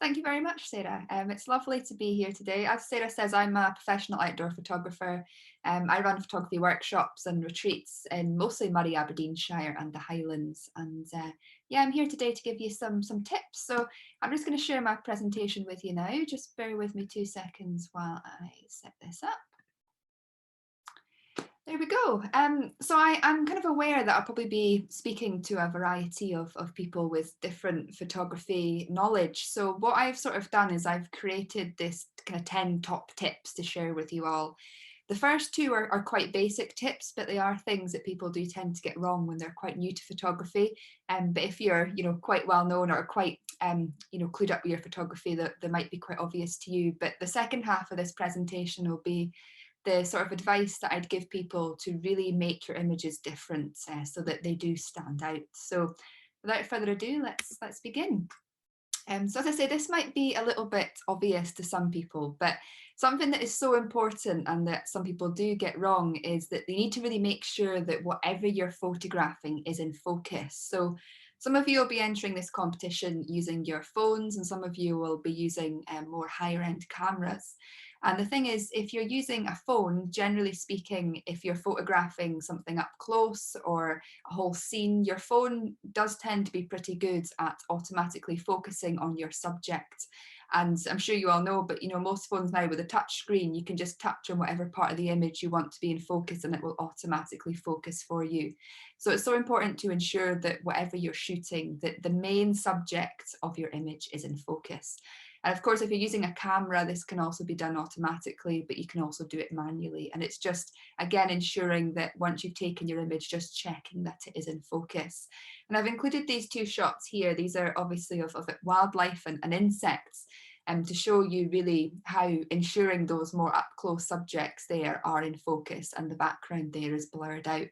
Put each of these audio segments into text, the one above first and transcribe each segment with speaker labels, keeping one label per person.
Speaker 1: Thank you very much, Sarah. It's lovely to be here today. As Sarah says, I'm a professional outdoor photographer. I run photography workshops and retreats in mostly Murray, Aberdeenshire and the Highlands. And yeah, I'm here today to give you some tips. So I'm just going to share my presentation with you now. Just bear with me 2 seconds while I set this up. There we go. I'm kind of aware that I'll probably be speaking to a variety of people with different photography knowledge. So what I've sort of done is I've created this kind of 10 top tips to share with you all. The first two are quite basic tips, but they are things that people do tend to get wrong when they're quite new to photography. But if you're, quite well known or quite, clued up with your photography, that they might be quite obvious to you. But the second half of this presentation will be the sort of advice that I'd give people to really make your images different so that they do stand out. So without further ado, let's begin. So as I say, this might be a little bit obvious to some people, but something that is so important and that some people do get wrong is that they need to really make sure that whatever you're photographing is in focus. So some of you will be entering this competition using your phones and some of you will be using more higher end cameras. And the thing is, if you're using a phone, generally speaking, if you're photographing something up close or a whole scene, your phone does tend to be pretty good at automatically focusing on your subject. And I'm sure you all know, but most phones now with a touch screen, you can just touch on whatever part of the image you want to be in focus and it will automatically focus for you. So it's so important to ensure that whatever you're shooting, that the main subject of your image is in focus. And of course, if you're using a camera, this can also be done automatically, but you can also do it manually. And it's just, again, ensuring that once you've taken your image, just checking that it is in focus. And I've included these two shots here. These are obviously of wildlife and insects, to show you really how ensuring those more up close subjects there are in focus and the background there is blurred out.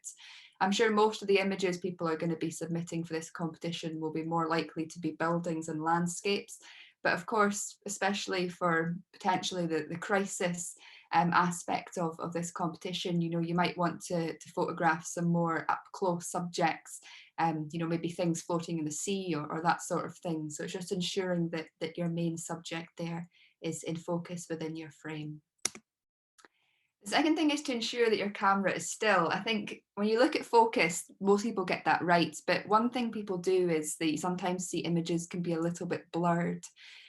Speaker 1: I'm sure most of the images people are going to be submitting for this competition will be more likely to be buildings and landscapes. But of course, especially for potentially the crisis aspect of this competition, you might want to photograph some more up close subjects, maybe things floating in the sea or that sort of thing. So it's just ensuring that your main subject there is in focus within your frame. The second thing is to ensure that your camera is still. I think when you look at focus, most people get that right. But one thing people do is that you sometimes see images can be a little bit blurred.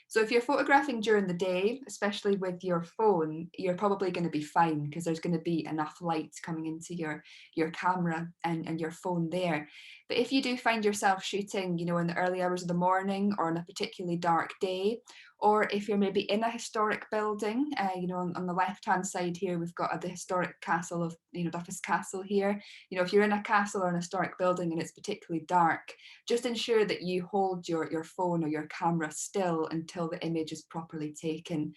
Speaker 1: So if you're photographing during the day, especially with your phone, you're probably going to be fine because there's going to be enough light coming into your camera and your phone there. But if you do find yourself shooting, in the early hours of the morning or on a particularly dark day, or if you're maybe in a historic building, on the left-hand side here, we've got the historic castle of, Duffus Castle here. If you're in a castle or an historic building and it's particularly dark, just ensure that you hold your phone or your camera still until the image is properly taken.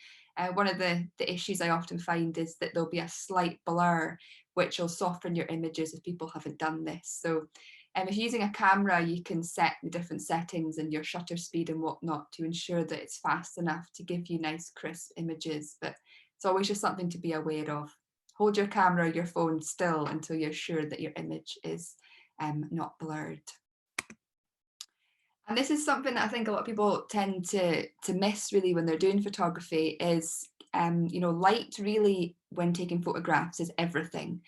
Speaker 1: One of the issues I often find is that there'll be a slight blur, which will soften your images if people haven't done this. So if you're using a camera, you can set the different settings and your shutter speed and whatnot to ensure that it's fast enough to give you nice crisp images, but it's always just something to be aware of. Hold your camera or your phone still until you're sure that your image is not blurred. And this is something that I think a lot of people tend to miss really when they're doing photography is, light really when taking photographs is everything.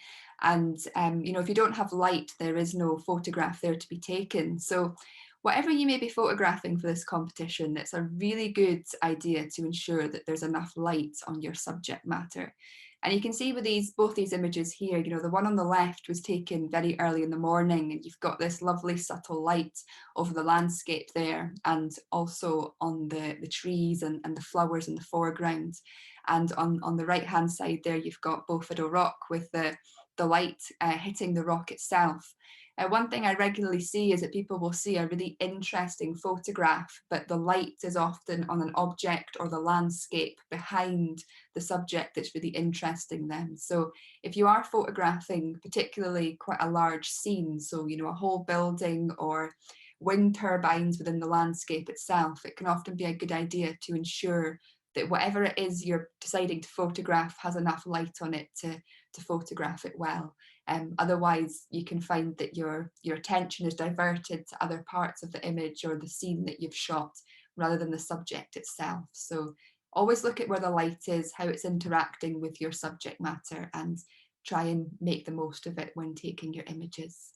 Speaker 1: And, if you don't have light, there is no photograph there to be taken. So whatever you may be photographing for this competition, it's a really good idea to ensure that there's enough light on your subject matter. And you can see with both these images here, the one on the left was taken very early in the morning and you've got this lovely subtle light over the landscape there and also on the trees and the flowers in the foreground. And on the right hand side there, you've got Beaufort Rock with the light hitting the rock itself. One thing I regularly see is that people will see a really interesting photograph, but the light is often on an object or the landscape behind the subject that's really interesting them. So if you are photographing particularly quite a large scene, so a whole building or wind turbines within the landscape itself, it can often be a good idea to ensure that whatever it is you're deciding to photograph has enough light on it to photograph it well. Otherwise, you can find that your attention is diverted to other parts of the image or the scene that you've shot rather than the subject itself. So always look at where the light is, how it's interacting with your subject matter, and try and make the most of it when taking your images.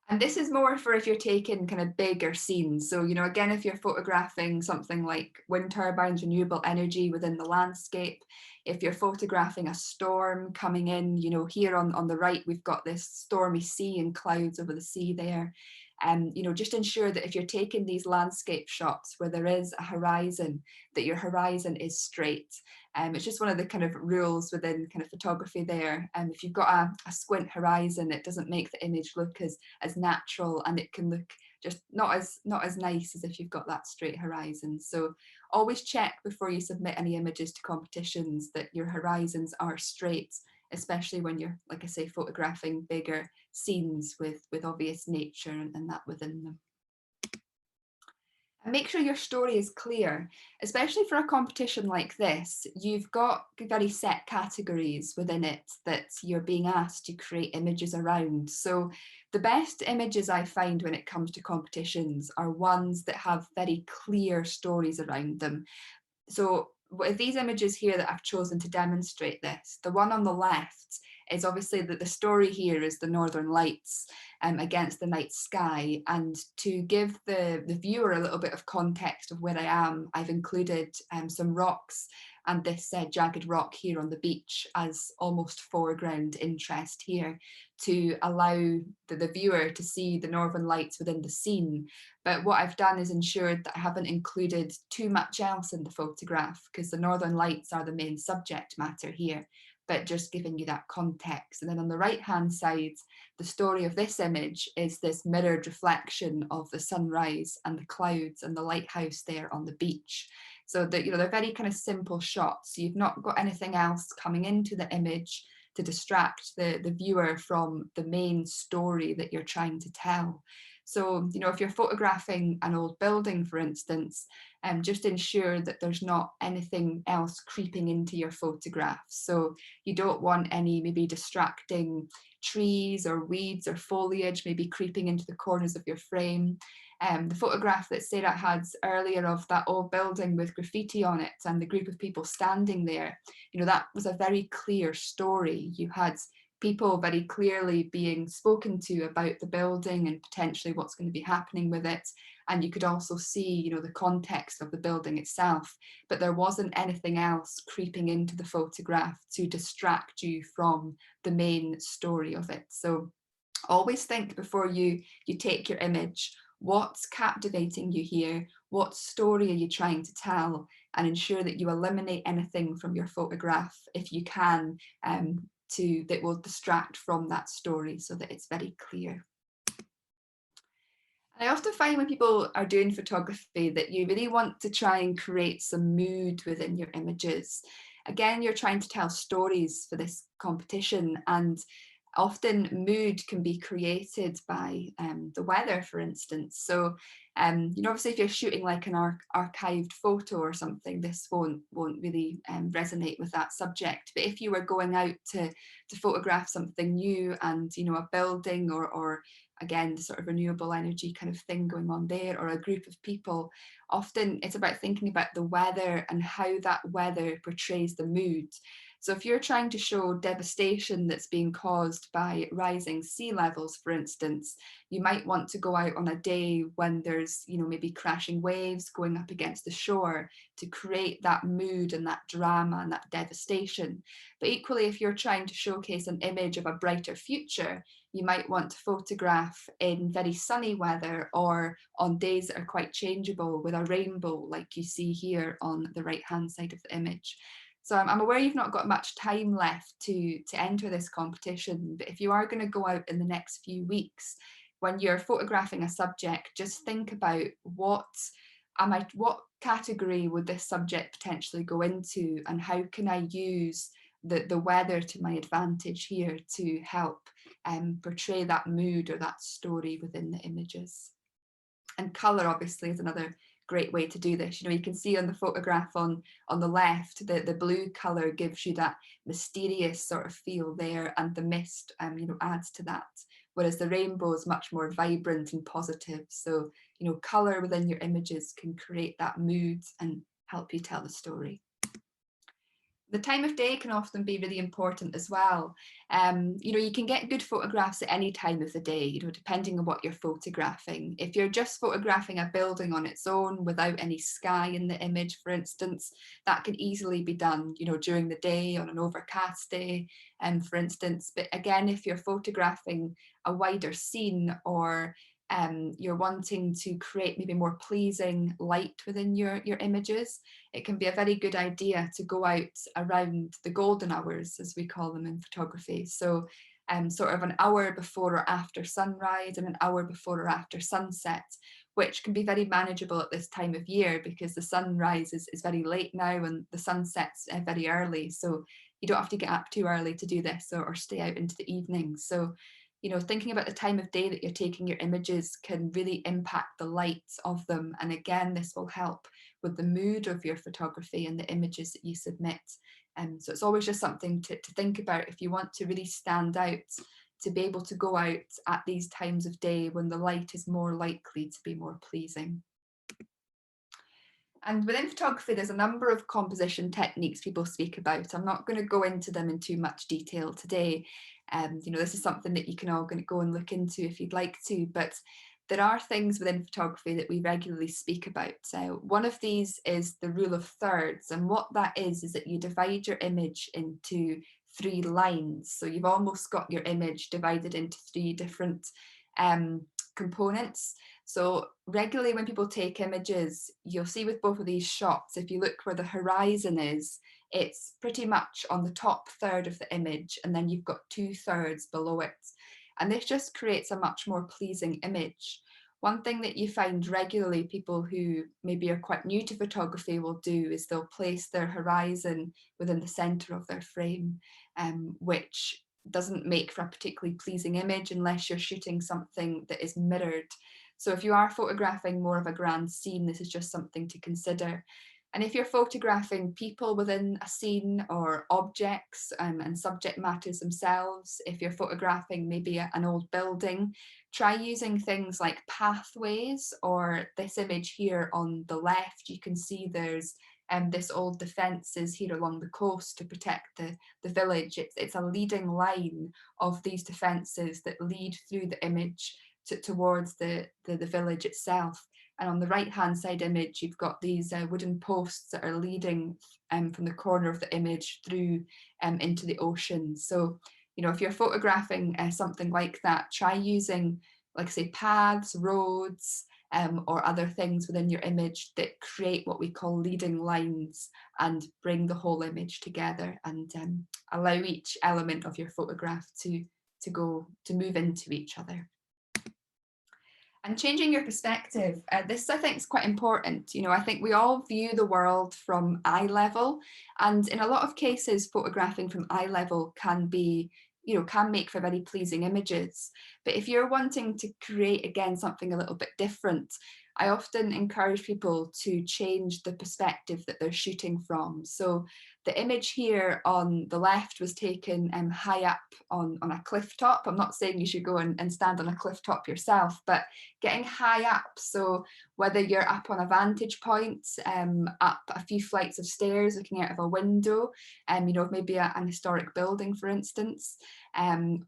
Speaker 1: And this is more for if you're taking kind of bigger scenes. So, again, if you're photographing something like wind turbines, renewable energy within the landscape, if you're photographing a storm coming in, here on the right, we've got this stormy sea and clouds over the sea there. Just ensure that if you're taking these landscape shots where there is a horizon, that your horizon is straight. It's just one of the kind of rules within kind of photography there. If you've got a squint horizon, it doesn't make the image look as natural, and it can look just not as nice as if you've got that straight horizon. So always check before you submit any images to competitions that your horizons are straight, especially when you're, like I say, photographing bigger scenes with obvious nature and that within them. And make sure your story is clear, especially for a competition like this. You've got very set categories within it that you're being asked to create images around. So the best images I find when it comes to competitions are ones that have very clear stories around them. So with these images here that I've chosen to demonstrate this, the one on the left is obviously that the story here is the Northern Lights against the night sky. And to give the viewer a little bit of context of where I am, I've included some rocks and this jagged rock here on the beach as almost foreground interest here to allow the viewer to see the Northern Lights within the scene. But what I've done is ensured that I haven't included too much else in the photograph, because the Northern Lights are the main subject matter here, but just giving you that context. And then on the right-hand side, the story of this image is this mirrored reflection of the sunrise and the clouds and the lighthouse there on the beach. So that, they're very kind of simple shots. So you've not got anything else coming into the image to distract the viewer from the main story that you're trying to tell. So, if you're photographing an old building, for instance, just ensure that there's not anything else creeping into your photograph. So you don't want any maybe distracting trees or weeds or foliage maybe creeping into the corners of your frame. The photograph that Sarah had earlier of that old building with graffiti on it and the group of people standing there, that was a very clear story. You had people very clearly being spoken to about the building and potentially what's going to be happening with it. And you could also see, the context of the building itself, but there wasn't anything else creeping into the photograph to distract you from the main story of it. So always think before you take your image, what's captivating you here? What story are you trying to tell? And ensure that you eliminate anything from your photograph if you can, that will distract from that story so that it's very clear. I often find when people are doing photography that you really want to try and create some mood within your images. Again, you're trying to tell stories for this competition, and often mood can be created by the weather, for instance. So, obviously, if you're shooting like an archived photo or something, this won't really resonate with that subject. But if you were going out to photograph something new and a building or again, the sort of renewable energy kind of thing going on there, or a group of people, often it's about thinking about the weather and how that weather portrays the mood. So if you're trying to show devastation that's being caused by rising sea levels, for instance, you might want to go out on a day when there's, maybe crashing waves going up against the shore to create that mood and that drama and that devastation. But equally, if you're trying to showcase an image of a brighter future, you might want to photograph in very sunny weather or on days that are quite changeable with a rainbow like you see here on the right hand side of the image. So I'm aware you've not got much time left to enter this competition, but if you are going to go out in the next few weeks, when you're photographing a subject, just think about what category would this subject potentially go into, and how can I use the weather to my advantage here to help portray that mood or that story within the images. And colour obviously is another great way to do this. You can see on the photograph on the left, the blue colour gives you that mysterious sort of feel there, and the mist adds to that whereas the rainbow is much more vibrant and positive. So, colour within your images can create that mood and help you tell the story. The time of day can often be really important as well. You can get good photographs at any time of the day, depending on what you're photographing. If you're just photographing a building on its own without any sky in the image, for instance, that can easily be done, during the day on an overcast day, for instance. But again, if you're photographing a wider scene, or you're wanting to create maybe more pleasing light within your images, it can be a very good idea to go out around the golden hours, as we call them in photography. So sort of an hour before or after sunrise and an hour before or after sunset, which can be very manageable at this time of year because the sunrise is very late now and the sunset's very early. So you don't have to get up too early to do this, or stay out into the evening. So thinking about the time of day that you're taking your images can really impact the lights of them. And again, this will help with the mood of your photography and the images that you submit. So it's always just something to think about if you want to really stand out, to be able to go out at these times of day when the light is more likely to be more pleasing. And within photography, there's a number of composition techniques people speak about. I'm not going to go into them in too much detail today. This is something that you can all go and look into if you'd like to, but there are things within photography that we regularly speak about. One of these is the rule of thirds, and what that is that you divide your image into 3 lines. So you've almost got your image divided into 3 different components. So regularly when people take images, you'll see with both of these shots, if you look where the horizon is, it's pretty much on the top third of the image, and then you've got 2/3 below it. And this just creates a much more pleasing image. One thing that you find regularly people who maybe are quite new to photography will do is they'll place their horizon within the center of their frame, which doesn't make for a particularly pleasing image unless you're shooting something that is mirrored. So if you are photographing more of a grand scene, this is just something to consider. And if you're photographing people within a scene, or objects and subject matters themselves, if you're photographing maybe an old building, try using things like pathways, or this image here on the left, you can see there's this old defences here along the coast to protect the village. It's a leading line of these defences that lead through the image towards the village itself. And on the right hand side image, you've got these wooden posts that are leading from the corner of the image through into the ocean. So, if you're photographing something like that, try using, like I say, paths, roads, or other things within your image that create what we call leading lines and bring the whole image together, and allow each element of your photograph to move into each other. And changing your perspective, this I think is quite important. I think we all view the world from eye level, and in a lot of cases, photographing from eye level can be, can make for very pleasing images. But if you're wanting to create, again, something a little bit different, I often encourage people to change the perspective that they're shooting from. So the image here on the left was taken high up on a cliff top. I'm not saying you should go and stand on a cliff top yourself, but getting high up. So whether you're up on a vantage point, up a few flights of stairs, looking out of a window, maybe an historic building, for instance,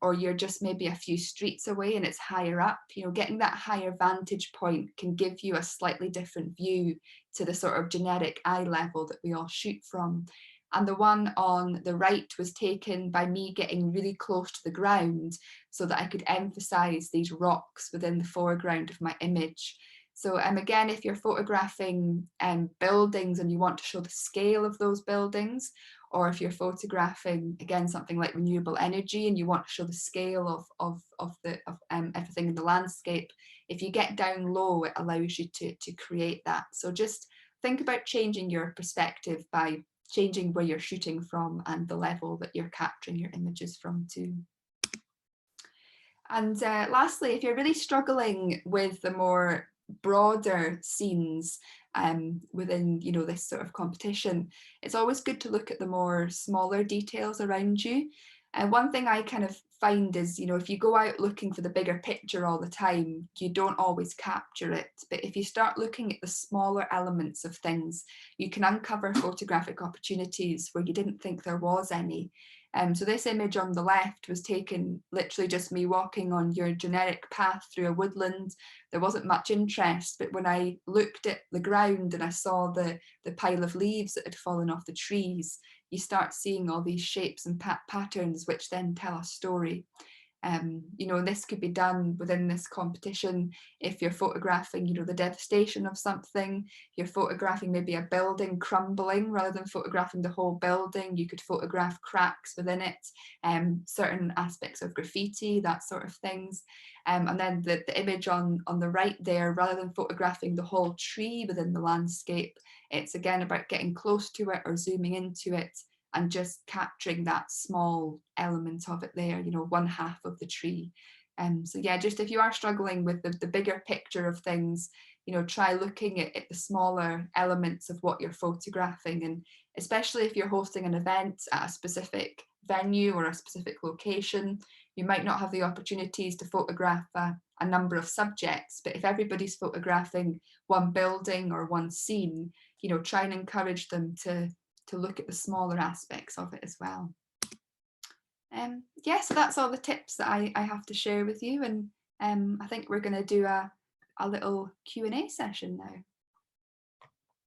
Speaker 1: or you're just maybe a few streets away and it's higher up, getting that higher vantage point can give you a slightly different view to the sort of generic eye level that we all shoot from. And the one on the right was taken by me getting really close to the ground so that I could emphasize these rocks within the foreground of my image. So again, if you're photographing buildings and you want to show the scale of those buildings, or if you're photographing, again, something like renewable energy and you want to show the scale of everything in the landscape, if you get down low, it allows you to create that. So just think about changing your perspective by changing where you're shooting from and the level that you're capturing your images from too. And lastly, if you're really struggling with the more broader scenes within this sort of competition, it's always good to look at the more smaller details around you. And one thing I kind of find is, you know, if you go out looking for the bigger picture all the time, you don't always capture it. But if you start looking at the smaller elements of things, you can uncover photographic opportunities where you didn't think there was any. So this image on the left was taken literally just me walking on your generic path through a woodland. There wasn't much interest, but when I looked at the ground and I saw the pile of leaves that had fallen off the trees, you start seeing all these shapes and patterns which then tell a story. You know, and this could be done within this competition if you're photographing, you know, the devastation of something. You're photographing maybe a building crumbling rather than photographing the whole building. You could photograph cracks within it, certain aspects of graffiti, that sort of things. And then the image on the right there, rather than photographing the whole tree within the landscape, it's again about getting close to it or zooming into it and just capturing that small element of it there, you know, one half of the tree. So yeah, just if you are struggling with the bigger picture of things, you know, try looking at the smaller elements of what you're photographing. And especially if you're hosting an event at a specific venue or a specific location, you might not have the opportunities to photograph a number of subjects, but if everybody's photographing one building or one scene, you know, try and encourage them to look at the smaller aspects of it as well. Yeah, so that's all the tips that I have to share with you, and I think we're going to do a little Q&A session now.